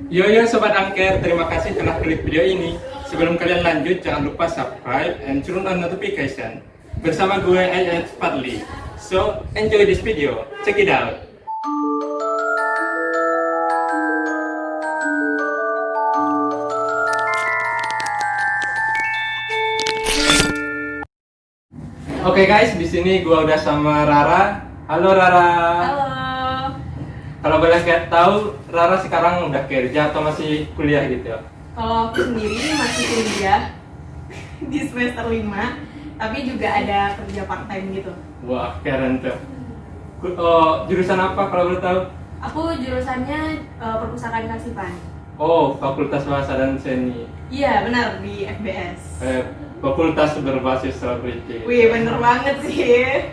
Yo yo Sobat Angker, terima kasih telah klik video ini. Sebelum kalian lanjut, jangan lupa subscribe and turn on notification. Bersama gue Ayat Fadli. So, enjoy this video. Check it out. Oke guys, di sini gue udah sama Rara. Halo Rara. Halo. Kalau boleh tahu, Rara sekarang udah kerja atau masih kuliah gitu ya? Kalau aku sendiri masih kuliah di semester 5, tapi juga ada kerja part time gitu. Wah, keren tuh. Jurusan apa kalau boleh tahu? Aku jurusannya perpustakaan Kasipan. Oh, Fakultas Bahasa dan Seni. Iya, benar di FBS. Fakultas berbasis selebriti. Wih, bener banget sih.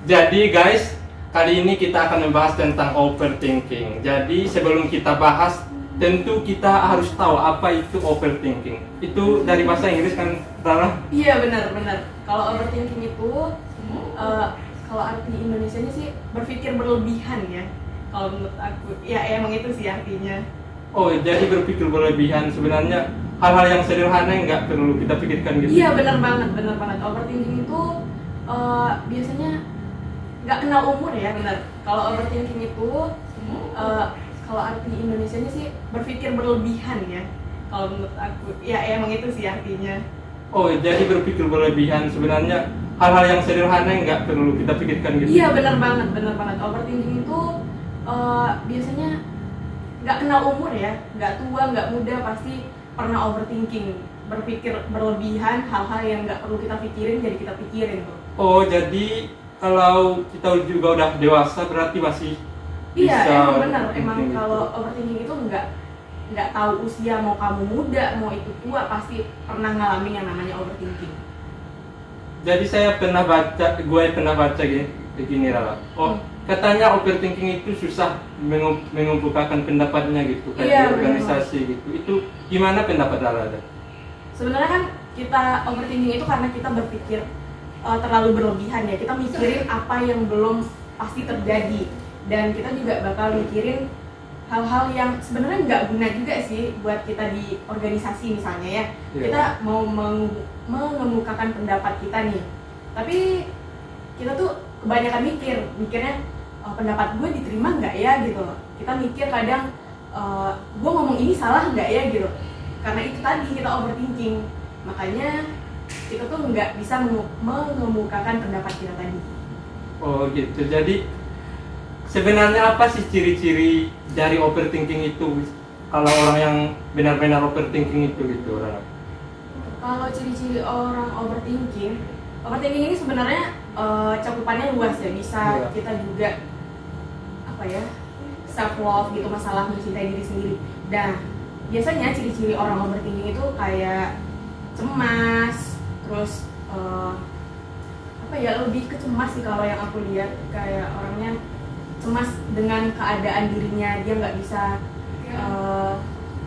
Jadi guys, kali ini kita akan membahas tentang overthinking. Jadi sebelum kita bahas, tentu kita harus tahu apa itu overthinking. Itu dari bahasa Inggris kan, Rara? Iya, benar. Kalau overthinking itu, kalau arti Indonesianya sih berpikir berlebihan ya. Kalau menurut aku, ya emang itu sih artinya. Oh, jadi berpikir berlebihan sebenarnya hal-hal yang sederhana yang nggak perlu kita pikirkan gitu. Iya, benar banget. Overthinking itu biasanya nggak kenal umur ya, benar. Kalau overthinking itu kalau arti Indonesianya sih berpikir berlebihan ya. Kalau menurut aku, ya emang itu sih artinya. Oh, jadi berpikir berlebihan sebenarnya hal-hal yang sederhana yang nggak perlu kita pikirkan gitu. Iya, benar banget. Overthinking itu biasanya nggak kenal umur ya, nggak tua, nggak muda, pasti pernah overthinking, berpikir berlebihan hal-hal yang nggak perlu kita pikirin jadi kita pikirin tuh. Oh, jadi kalau kita juga udah dewasa berarti masih Iya, bisa emang benar. Emang overthinking gitu. kalau overthinking itu nggak tahu usia, mau kamu muda, mau itu tua, pasti pernah ngalamin yang namanya overthinking. Jadi gue pernah baca gini Rara. Oh, katanya overthinking itu susah mengumpulkan pendapatnya gitu, kayak Iya, di organisasi gitu. Itu gimana pendapat Rara? Sebenarnya kan kita overthinking itu karena kita berpikir terlalu berlebihan ya. Kita mikirin apa yang belum pasti terjadi, dan kita juga bakal mikirin hal-hal yang sebenarnya nggak guna juga sih buat kita di organisasi misalnya ya. Iya. Kita mau mengemukakan pendapat kita nih, tapi kita tuh kebanyakan mikirnya pendapat gue diterima nggak ya gitu. Kita mikir kadang gue ngomong ini salah nggak ya gitu. Karena itu tadi kita overthinking, makanya kita tuh nggak bisa mengemukakan pendapat kita tadi. Oh gitu. Jadi sebenarnya apa sih ciri-ciri dari overthinking itu? Kalau orang yang benar-benar overthinking itu gitu, Rara? Kalau ciri-ciri orang overthinking ini sebenarnya cakupannya luas ya. Bisa Iya. kita juga self love gitu, masalah mencintai diri sendiri. Dan biasanya ciri-ciri orang overthinking itu kayak cemas, terus lebih ke cemas sih kalau yang aku lihat. Kayak orangnya cemas dengan keadaan dirinya, dia nggak bisa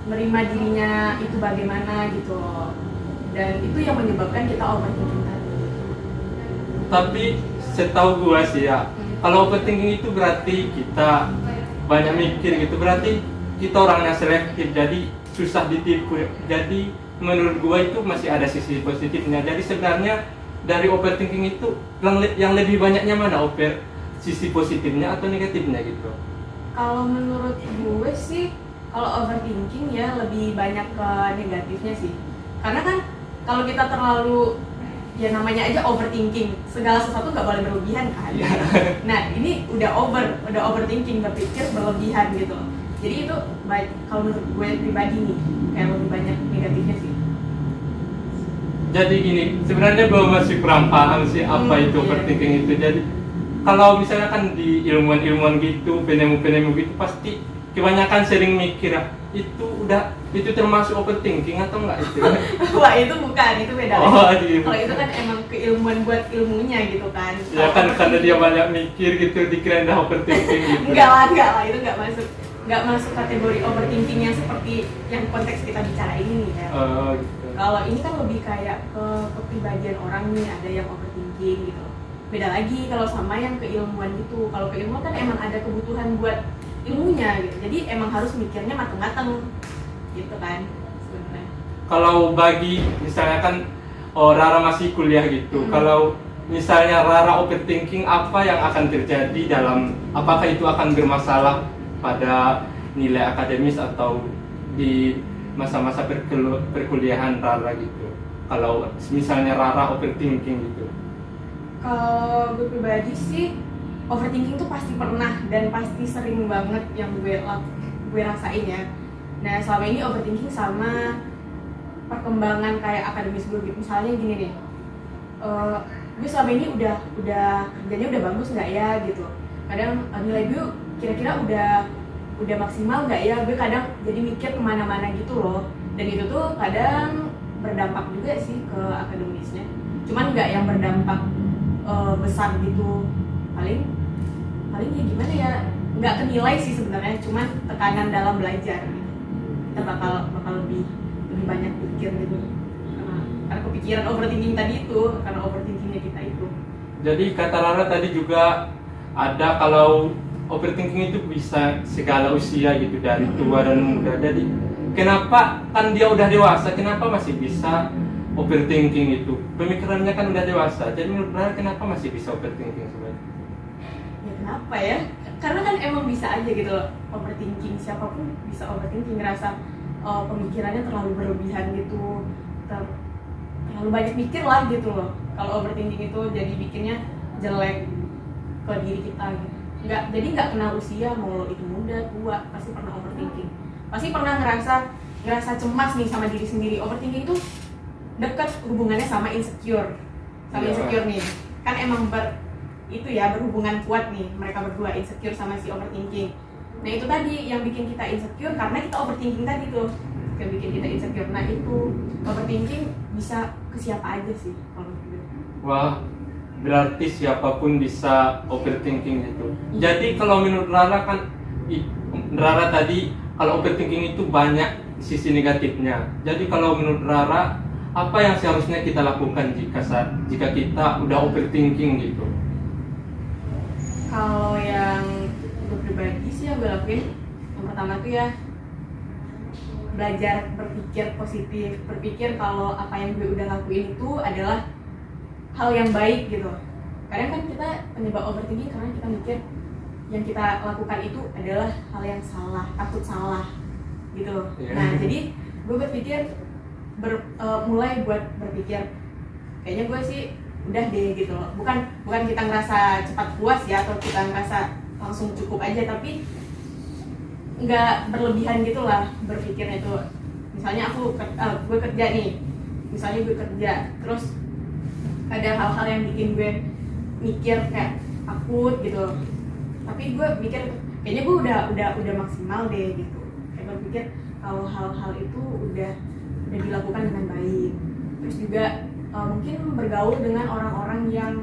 menerima dirinya itu bagaimana gitu loh. Dan itu yang menyebabkan kita overthinking tadi. Tapi setahu gue sih ya, kalau overthinking itu berarti kita banyak mikir gitu, berarti kita orangnya selektif, jadi susah ditipu. Jadi menurut gue itu masih ada sisi positifnya. Jadi sebenarnya dari overthinking itu yang lebih banyaknya mana, sisi positifnya atau negatifnya gitu? Kalau menurut gue sih, kalau overthinking ya lebih banyak ke negatifnya sih. Karena kan kalau kita terlalu, ya namanya aja overthinking, segala sesuatu nggak boleh berlebihan kan. Nah ini udah overthinking, berpikir berlebihan gitu. Jadi itu baik, kalau menurut gue pribadi nih, kayak lebih banyak negatifnya sih. Jadi gini, sebenarnya gue masih kurang paham sih apa itu Iya. overthinking itu. Jadi kalau misalnya kan di ilmuwan gitu, penemu gitu, pasti kebanyakan sering mikir, itu termasuk overthinking atau enggak itu? Wah itu bukan, itu beda. Oh, iya. Kalau itu kan emang keilmuan buat ilmunya gitu kan. Ya kan karena dia banyak mikir gitu, dikira dah overthinking gitu. Enggak lah, itu nggak masuk kategori overthinking yang seperti yang konteks kita bicara ini nih ya. Oh gitu. Kalau ini kan lebih kayak ke kepribadian orang nih, ada yang overthinking gitu. Beda lagi kalau sama yang keilmuan gitu. Kalau keilmuan kan emang ada kebutuhan buat ilmunya gitu. Jadi emang harus mikirnya mateng-mateng gitu kan sebenarnya. Kalau bagi misalnya kan Rara masih kuliah gitu, kalau misalnya Rara overthinking, apa yang akan terjadi dalam, apakah itu akan bermasalah pada nilai akademis atau di masa-masa perkuliahan Rara gitu, kalau misalnya Rara overthinking gitu? Kalau gue pribadi sih overthinking tuh pasti pernah dan pasti sering banget yang gue rasain ya. Nah selama ini overthinking sama perkembangan kayak akademis gue gitu. Misalnya gini nih, gue selama ini udah kerjanya udah bagus nggak ya gitu. Kadang nilai gue kira-kira udah maksimal nggak ya. Gue kadang jadi mikir kemana-mana gitu loh. Dan itu tuh kadang berdampak juga sih ke akademisnya. Cuman nggak yang berdampak besar gitu. Paling ya gimana ya, nggak ke nilai sih sebenarnya, cuman tekanan dalam belajar gitu. Kita bakal lebih banyak pikir gitu karena kepikiran overthinking tadi itu, karena overthinkingnya kita itu. Jadi kata Rara tadi juga ada kalau overthinking itu bisa segala usia gitu, dari tua dan muda. Jadi kenapa, kan dia udah dewasa, kenapa masih bisa overthinking itu? Pemikirannya kan udah dewasa, jadi menurut Rara kenapa masih bisa overthinking sebenarnya? Ya kenapa ya? Karena kan emang bisa aja gitu loh overthinking, siapapun bisa overthinking, ngerasa pemikirannya terlalu berlebihan gitu, terlalu banyak mikir lah gitu loh. Kalau overthinking itu jadi bikinnya jelek ke diri kita gitu. Nggak kenal usia, mau itu muda, tua, pasti pernah overthinking. Pasti pernah ngerasa cemas nih sama diri sendiri. Overthinking itu dekat hubungannya sama insecure. Insecure nih. Kan emang berhubungan kuat nih mereka berdua, insecure sama si overthinking. Nah itu tadi yang bikin kita insecure karena kita overthinking tadi tuh yang bikin kita insecure. Nah itu overthinking bisa ke siapa aja sih kalau gitu. Wah, berarti siapapun bisa overthinking itu. Jadi kalau menurut Rara kan, Rara tadi kalau overthinking itu banyak sisi negatifnya. Jadi kalau menurut Rara, apa yang seharusnya kita lakukan jika kita udah overthinking gitu? Kalau yang gue pribadi sih yang gue lakuin, yang pertama tuh ya belajar berpikir positif, berpikir kalau apa yang gue udah lakuin itu adalah hal yang baik gitu. Kadang kan kita penyebab overthinking karena kita mikir yang kita lakukan itu adalah hal yang salah, takut salah gitu loh. Nah jadi gue berpikir mulai buat berpikir kayaknya gue sih udah deh gitu loh. Bukan kita ngerasa cepat puas ya, atau kita ngerasa langsung cukup aja, tapi nggak berlebihan gitu lah berpikirnya tuh. Misalnya gue kerja nih, terus ada hal-hal yang bikin gue mikir kayak takut gitu, tapi gue mikir kayaknya gue udah maksimal deh gitu. Kayak gue pikir kalau hal-hal itu udah dilakukan dengan baik. Terus juga mungkin bergaul dengan orang-orang yang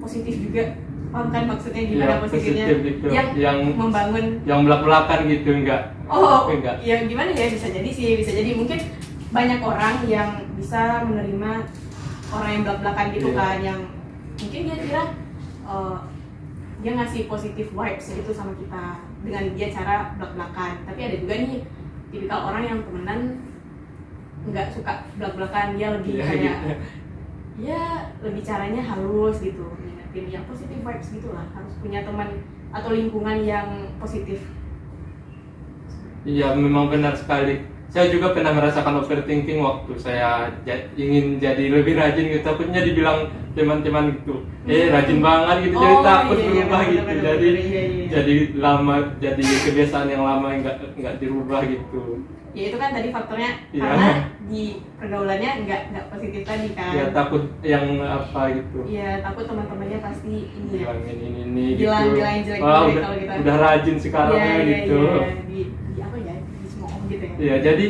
positif juga. Paham kan maksudnya gimana Ya, positifnya? gitu. Yang membangun, yang belak-belakan gitu, enggak? Enggak. Ya gimana ya, bisa jadi mungkin banyak orang yang bisa menerima orang yang belak-belakan gitu kan, yang mungkin dia kira dia ngasih positif vibes gitu sama kita dengan dia cara belak-belakan. Tapi ada juga nih tipikal orang yang temenan nggak suka belak-belakan, dia lebih kayak gitu. Ya lebih caranya halus gitu, yang positif vibes gitulah. Harus punya teman atau lingkungan yang positif. Iya, memang benar sekali. Saya juga pernah merasakan overthinking waktu saya ingin jadi lebih rajin gitu. Takutnya dibilang teman-teman gitu, rajin banget gitu, jadi takut berubah gitu. Jadi lama, jadi kebiasaan yang lama nggak dirubah gitu. Ya itu kan tadi faktornya karena di pergaulannya nggak positif tadi kan. Ya takut yang apa gitu. Iya, takut teman-temannya pasti ini ya. Ini gitu. Bilangin jelek Wah, kalau kita. udah rajin sekarang gitu. Iya, di apa ya? Di semua om gitu ya. Iya, jadi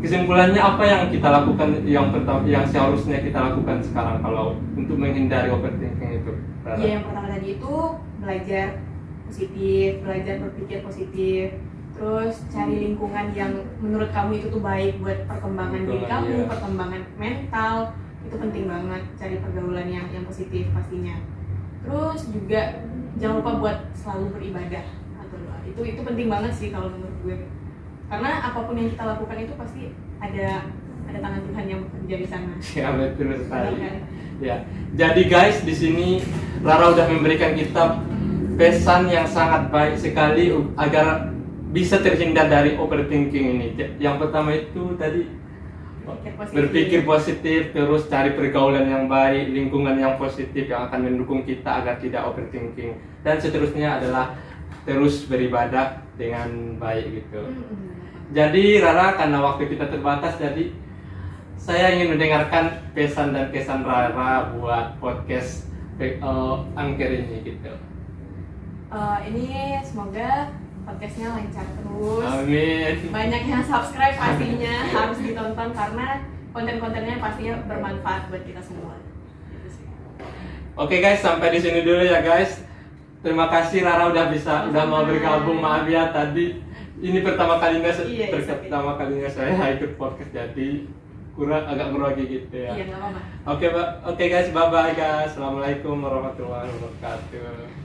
kesimpulannya apa yang kita lakukan, yang seharusnya kita lakukan sekarang kalau untuk menghindari overthinking itu? Iya, yang pertama tadi itu belajar positif, belajar berpikir positif. Terus cari lingkungan yang menurut kamu itu tuh baik buat perkembangan diri kamu, perkembangan mental, itu penting banget. Cari pergaulan yang positif pastinya. Terus juga jangan lupa buat selalu beribadah atau doa. Itu penting banget sih kalau menurut gue, karena apapun yang kita lakukan itu pasti ada tangan Tuhan yang bekerja di sana. Ya betul sekali. Benar kan? Ya, jadi guys di sini Rara udah memberikan kita pesan yang sangat baik sekali agar bisa terhindar dari overthinking ini. Yang pertama itu tadi berpikir positif, terus cari pergaulan yang baik, lingkungan yang positif yang akan mendukung kita agar tidak overthinking. Dan seterusnya adalah terus beribadah dengan baik gitu. Jadi Rara, karena waktu kita terbatas, jadi saya ingin mendengarkan pesan dan kesan Rara buat podcast Angker ini gitu. Ini semoga podcastnya lancar terus. Amin. Banyak yang subscribe pastinya, harus ditonton karena konten-kontennya pastinya bermanfaat buat kita semua. Gitu sih. Oke guys, sampai di sini dulu ya guys. Terima kasih Rara udah mau bergabung. Maaf ya tadi ini pertama kalinya pertama kalinya saya ikut podcast, jadi agak grogi gitu ya. Iya, nggak apa-apa. Oke guys, bye bye guys. Assalamualaikum warahmatullahi wabarakatuh.